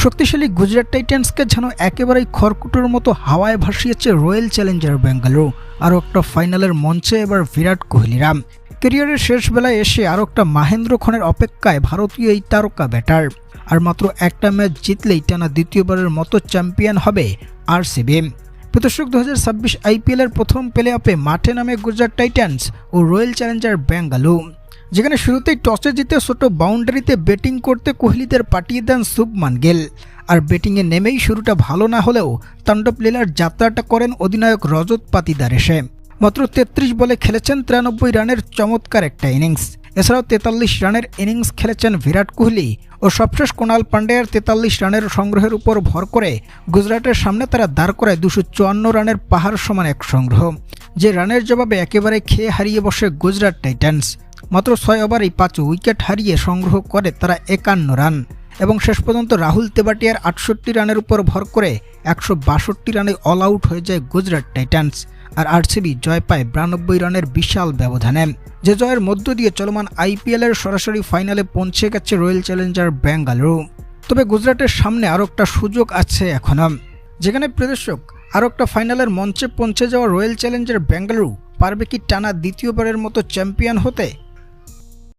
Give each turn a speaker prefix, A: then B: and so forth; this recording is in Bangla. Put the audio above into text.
A: শক্তিশালী গুজরাট টাইটান্সকে যেন একেবারেই খড়কুটোর মতো হাওয়ায় ভাসিয়েছে রয়্যাল চ্যালেঞ্জার বেঙ্গালুরু। আরও একটা ফাইনালের মঞ্চে এবার বিরাট কোহলিরা। ক্যারিয়ারের শেষ বেলায় এসে আরও একটা মাহেন্দ্র খানের অপেক্ষায় ভারতীয় এই তারকা ব্যাটার। আর মাত্র একটা ম্যাচ জিতলেই টানা দ্বিতীয়বারের মতো চ্যাম্পিয়ন হবে আরসিবি। দর্শক, 2026 আইপিএলের প্রথম প্লে অফে মাঠে নামে গুজরাট টাইটান্স ও রয়্যাল চ্যালেঞ্জার বেঙ্গালুরু, যেখানে শুরুতেই টসে জিতে ছোট বাউন্ডারিতে ব্যাটিং করতে কোহলিদের পাঠিয়ে দেন শুভমান গিল। আর ব্যাটিংয়ে নেমেই শুরুটা ভালো না হলেও তাণ্ডব লীলার যাত্রাটা করেন অধিনায়ক রজত পাতিদার এসে। মাত্র 33 বলে খেলেছেন 93 রানের চমৎকার একটা ইনিংস। এছাড়াও 43 রানের ইনিংস খেলেছেন বিরাট কোহলি ও সবশেষ কুণাল পান্ডিয়ার 43 রানের সংগ্রহের উপর ভর করে গুজরাটের সামনে তারা দাঁড় করায় 254 রানের পাহাড় সমান এক সংগ্রহ, যে রানের জবাবে একেবারে খেয়ে হারিয়ে বসে গুজরাট টাইটান্স। মাত্র 6 ওভারেই 5 উইকেট হারিয়ে সংগ্রহ করে তারা 51 রান এবং শেষ পর্যন্ত রাহুল তেবাটিয়ার 68 রানের উপর ভর করে 162 রানে অল আউট হয়ে যায় গুজরাট টাইটান্স। আর আরসিবি জয় পায় 92 রানের বিশাল ব্যবধানে, যে জয়ের মধ্য দিয়ে চলমান আইপিএলের সরাসরি ফাইনালে পৌঁছে গেছে রয়্যাল চ্যালেঞ্জার বেঙ্গালুরু। তবে গুজরাটের সামনে আরও একটা সুযোগ আছে এখনও, যেখানে দর্শক আরও একটা ফাইনালের মঞ্চে পৌঁছে যাওয়া রয়্যাল চ্যালেঞ্জার বেঙ্গালুরু পারবে কি টানা দ্বিতীয়বারের মতো চ্যাম্পিয়ন হতে।